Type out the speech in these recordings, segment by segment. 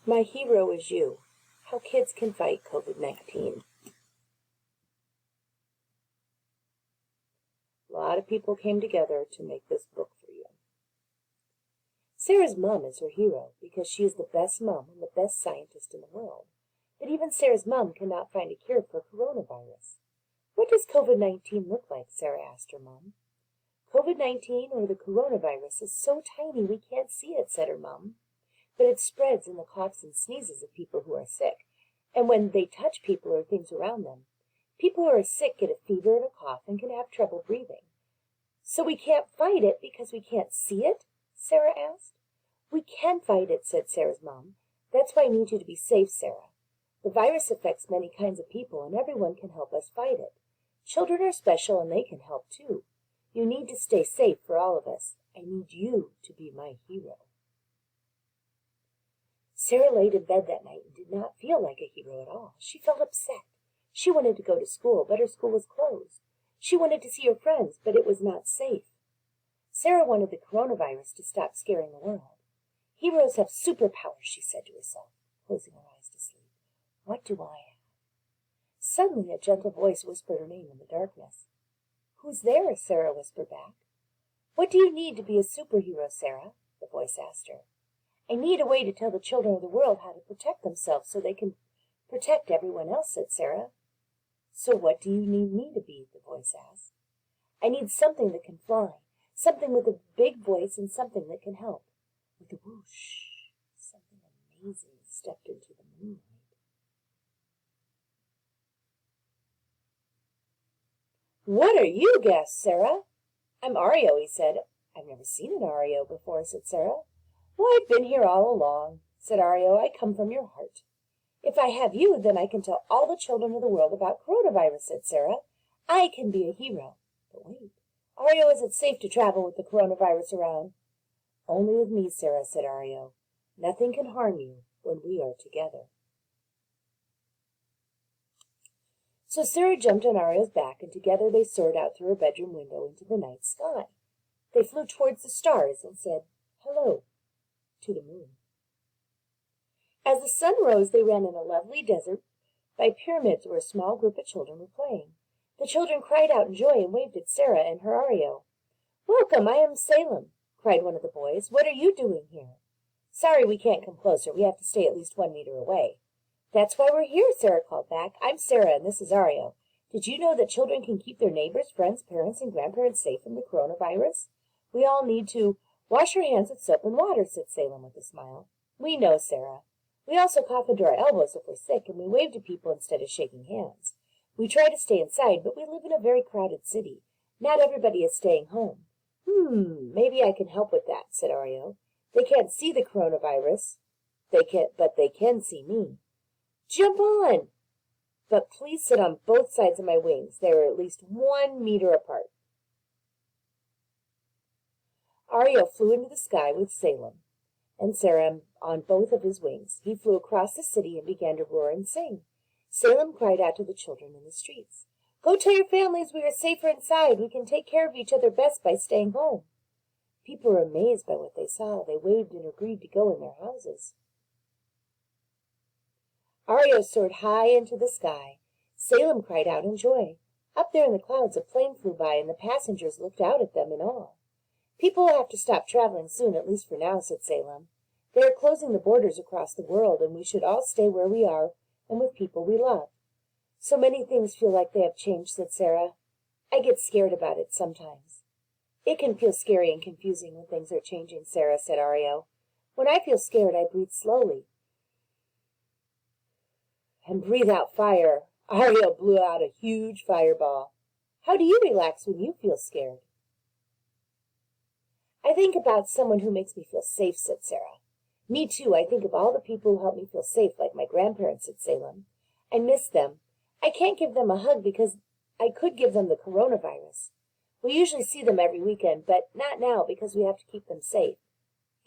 My hero is you. How kids can fight COVID-19. A lot of people came together to make this book for you. Sarah's mom is her hero because she is the best mom and the best scientist in the world. But even Sarah's mom cannot find a cure for coronavirus. What does COVID-19 look like? Sarah asked her mom. COVID-19, or the coronavirus, is so tiny we can't see it, said her mom. But it spreads in the coughs and sneezes of people who are sick, and when they touch people or things around them. People who are sick get a fever and a cough and can have trouble breathing. So we can't fight it because we can't see it? Sarah asked. We can fight it, said Sarah's mom. That's why I need you to be safe, Sarah. The virus affects many kinds of people, and everyone can help us fight it. Children are special, and they can help too. You need to stay safe for all of us. I need you to be my hero. Sarah laid in bed that night and did not feel like a hero at all. She felt upset. She wanted to go to school, but her school was closed. She wanted to see her friends, but it was not safe. Sarah wanted the coronavirus to stop scaring the world. Heroes have superpowers, she said to herself, closing her eyes to sleep. What do I have? Suddenly a gentle voice whispered her name in the darkness. Who's there? Sarah whispered back. What do you need to be a superhero, Sarah? The voice asked her. I need a way to tell the children of the world how to protect themselves so they can protect everyone else, said Sarah. So what do you need me to be? The voice asked. I need something that can fly, something with a big voice and something that can help. With a whoosh, something amazing stepped into the moonlight. What are you? Gasped Sarah. I'm Ario, he said. I've never seen an Ario before, said Sarah. Well, I've been here all along, said Ario. I come from your heart. If I have you, then I can tell all the children of the world about coronavirus, said Sarah. I can be a hero. But wait, Ario, is it safe to travel with the coronavirus around? Only with me, Sarah, said Ario. Nothing can harm you when we are together. So Sarah jumped on Ario's back, and together they soared out through her bedroom window into the night sky. They flew towards the stars and said, hello, to the moon. As the sun rose, they ran in a lovely desert by pyramids where a small group of children were playing. The children cried out in joy and waved at Sarah and her Ario. Welcome, I am Salem, cried one of the boys. What are you doing here? Sorry we can't come closer. We have to stay at least 1 meter away. That's why we're here, Sarah called back. I'm Sarah, and this is Ario. Did you know that children can keep their neighbors, friends, parents, and grandparents safe from the coronavirus? We all need to wash our hands with soap and water, said Salem with a smile. We know, Sarah. We also cough into our elbows if we're sick, and we wave to people instead of shaking hands. We try to stay inside, but we live in a very crowded city. Not everybody is staying home. Maybe I can help with that, said Ario. They can't see the coronavirus, but they can see me. Jump on! But please sit on both sides of my wings. They are at least 1 meter apart. Ario flew into the sky with Salem and Sarah on both of his wings. He flew across the city and began to roar and sing. Salem cried out to the children in the streets. Go tell your families we are safer inside. We can take care of each other best by staying home. People were amazed by what they saw. They waved and agreed to go in their houses. Ario soared high into the sky. Salem cried out in joy. Up there in the clouds a plane flew by, and the passengers looked out at them in awe. People will have to stop traveling soon, at least for now, said Salem. They are closing the borders across the world, and we should all stay where we are and with people we love. So many things feel like they have changed, said Sarah. I get scared about it sometimes. It can feel scary and confusing when things are changing, Sarah, said Ario. When I feel scared, I breathe slowly and breathe out fire. Ario blew out a huge fireball. How do you relax when you feel scared? I think about someone who makes me feel safe, said Sarah. Me too. I think of all the people who help me feel safe, like my grandparents, said Salem. I miss them. I can't give them a hug because I could give them the coronavirus. We usually see them every weekend, but not now because we have to keep them safe.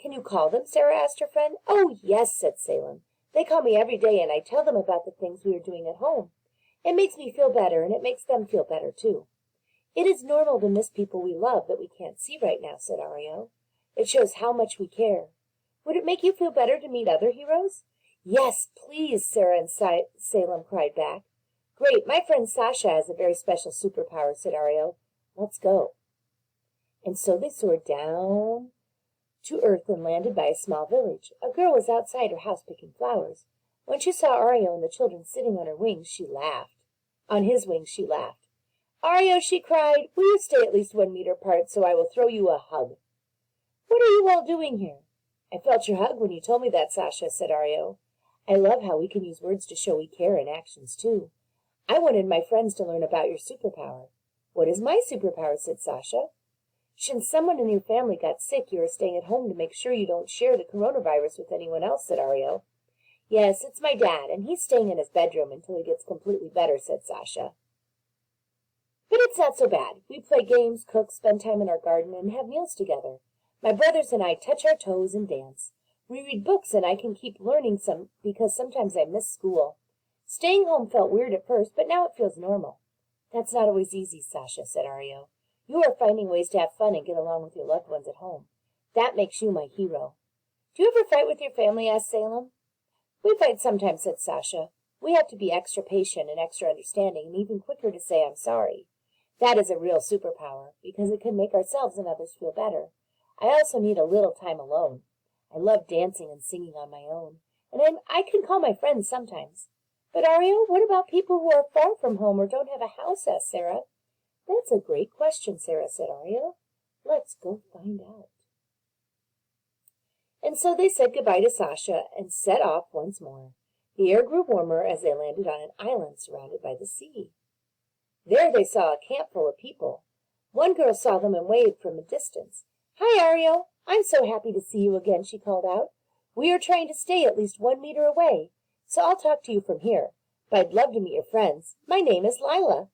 Can you call them? Sarah asked her friend. Oh, yes, said Salem. They call me every day, and I tell them about the things we are doing at home. It makes me feel better, and it makes them feel better, too. It is normal to miss people we love that we can't see right now, said Ario. It shows how much we care. Would it make you feel better to meet other heroes? Yes, please, Sarah and Salem cried back. Great, my friend Sasha has a very special superpower, said Ario. Let's go. And so they soared down to earth and landed by a small village. A girl was outside her house picking flowers. When she saw Ario and the children sitting on her wings, she laughed. On his wings, she laughed. Ario, she cried, will you stay at least 1 meter apart so I will throw you a hug? What are you all doing here? I felt your hug when you told me that, Sasha, said Ario. I love how we can use words to show we care in actions, too. I wanted my friends to learn about your superpower. What is my superpower, said Sasha. Since someone in your family got sick, you are staying at home to make sure you don't share the coronavirus with anyone else, said Ario. Yes, it's my dad, and he's staying in his bedroom until he gets completely better, said Sasha. But it's not so bad. We play games, cook, spend time in our garden, and have meals together. My brothers and I touch our toes and dance. We read books, and I can keep learning some because sometimes I miss school. Staying home felt weird at first, but now it feels normal. That's not always easy, Sasha, said Ario. You are finding ways to have fun and get along with your loved ones at home. That makes you my hero. Do you ever fight with your family, asked Salem. We fight sometimes, said Sasha. We have to be extra patient and extra understanding and even quicker to say I'm sorry. That is a real superpower, because it can make ourselves and others feel better. I also need a little time alone. I love dancing and singing on my own, and I can call my friends sometimes. But Ario, what about people who are far from home or don't have a house, asked Sarah. That's a great question, Sarah, said Ario. Let's go find out. And so they said goodbye to Sasha and set off once more. The air grew warmer as they landed on an island surrounded by the sea. There they saw a camp full of people. One girl saw them and waved from a distance. Hi, Ario. I'm so happy to see you again, she called out. We are trying to stay at least 1 meter away, so I'll talk to you from here. But I'd love to meet your friends. My name is Lila.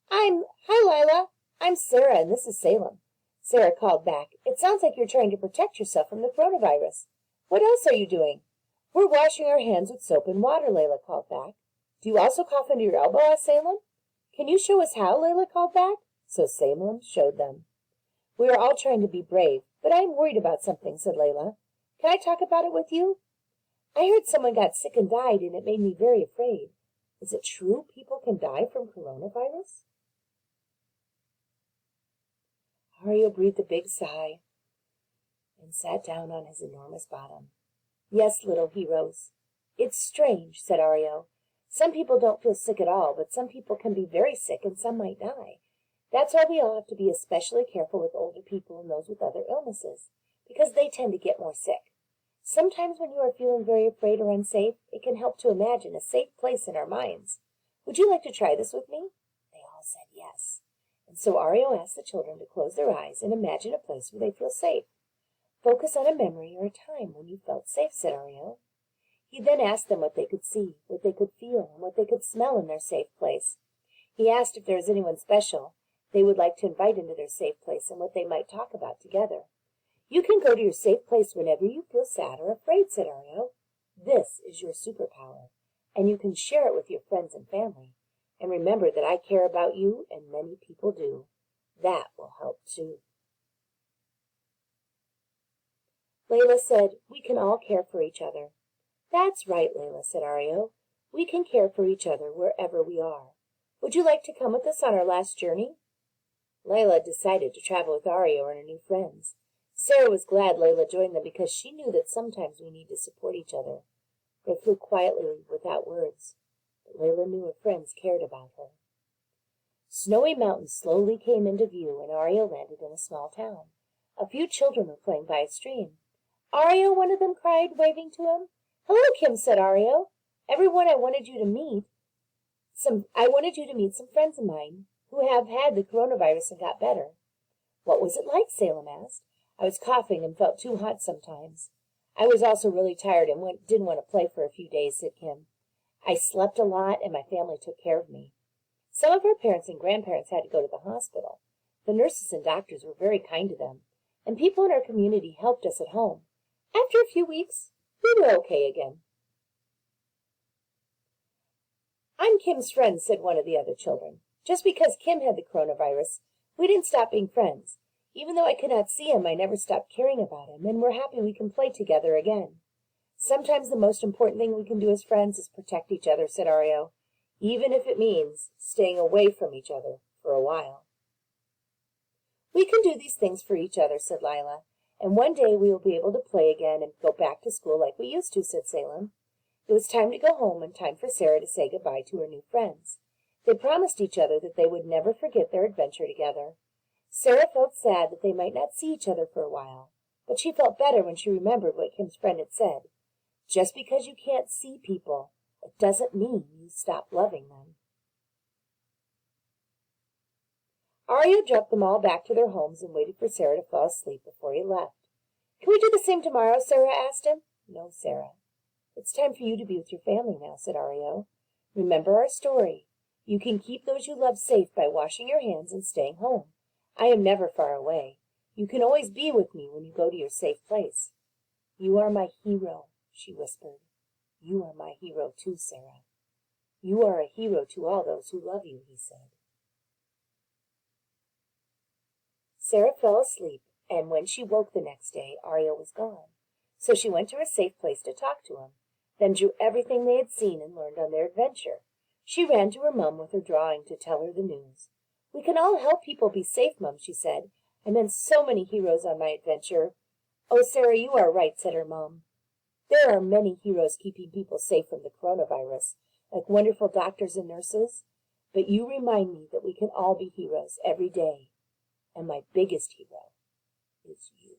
Hi, Lila. I'm Sarah, and this is Salem. Sarah called back. It sounds like you're trying to protect yourself from the coronavirus. What else are you doing? We're washing our hands with soap and water, Layla called back. Do you also cough into your elbow, asked Salem. Can you show us how, Layla called back? So Salem showed them. We are all trying to be brave, but I am worried about something, said Layla. Can I talk about it with you? I heard someone got sick and died, and it made me very afraid. Is it true people can die from coronavirus? Ario breathed a big sigh and sat down on his enormous bottom. Yes, little heroes. It's strange, said Ario. Some people don't feel sick at all, but some people can be very sick and some might die. That's why we all have to be especially careful with older people and those with other illnesses, because they tend to get more sick. Sometimes when you are feeling very afraid or unsafe, it can help to imagine a safe place in our minds. Would you like to try this with me? They all said yes. And so Ario asked the children to close their eyes and imagine a place where they feel safe. Focus on a memory or a time when you felt safe, said Ario. He then asked them what they could see, what they could feel, and what they could smell in their safe place. He asked if there was anyone special they would like to invite into their safe place and what they might talk about together. You can go to your safe place whenever you feel sad or afraid, said Ario. This is your superpower, and you can share it with your friends and family. And remember that I care about you, and many people do. That will help too. Layla said, we can all care for each other. That's right, Layla, said Ario. We can care for each other wherever we are. Would you like to come with us on our last journey? Layla decided to travel with Ario and her new friends. Sarah was glad Layla joined them because she knew that sometimes we need to support each other. They flew quietly without words, but Layla knew her friends cared about her. Snowy mountains slowly came into view, and Ario landed in a small town. A few children were playing by a stream. Ario, one of them cried, waving to him. Hello, Kim, said Ario. Everyone, I wanted you to meet some friends of mine who have had the coronavirus and got better. What was it like? Salem asked. I was coughing and felt too hot sometimes. I was also really tired and didn't want to play for a few days, said Kim. I slept a lot and my family took care of me. Some of our parents and grandparents had to go to the hospital. The nurses and doctors were very kind to them, and people in our community helped us at home. After a few weeks, we were okay again. I'm Kim's friend, said one of the other children. Just because Kim had the coronavirus, we didn't stop being friends. Even though I could not see him, I never stopped caring about him, and we're happy we can play together again. Sometimes the most important thing we can do as friends is protect each other, said Ario, even if it means staying away from each other for a while. We can do these things for each other, said Lila, and one day we will be able to play again and go back to school like we used to, said Salem. It was time to go home and time for Sarah to say goodbye to her new friends. They promised each other that they would never forget their adventure together. Sarah felt sad that they might not see each other for a while, but she felt better when she remembered what Kim's friend had said. Just because you can't see people, it doesn't mean you stop loving them. Ario dropped them all back to their homes and waited for Sarah to fall asleep before he left. Can we do the same tomorrow? Sarah asked him. No, Sarah. It's time for you to be with your family now, said Ario. Remember our story. You can keep those you love safe by washing your hands and staying home. I am never far away. You can always be with me when you go to your safe place. You are my hero, she whispered. You are my hero too, Sarah. You are a hero to all those who love you, he said. Sarah fell asleep, and when she woke the next day, Ario was gone. So she went to her safe place to talk to him, then drew everything they had seen and learned on their adventure. She ran to her mum with her drawing to tell her the news. We can all help people be safe, Mum, she said. I met so many heroes on my adventure. Oh, Sarah, you are right, said her mum. There are many heroes keeping people safe from the coronavirus, like wonderful doctors and nurses. But you remind me that we can all be heroes every day. And my biggest hero is you.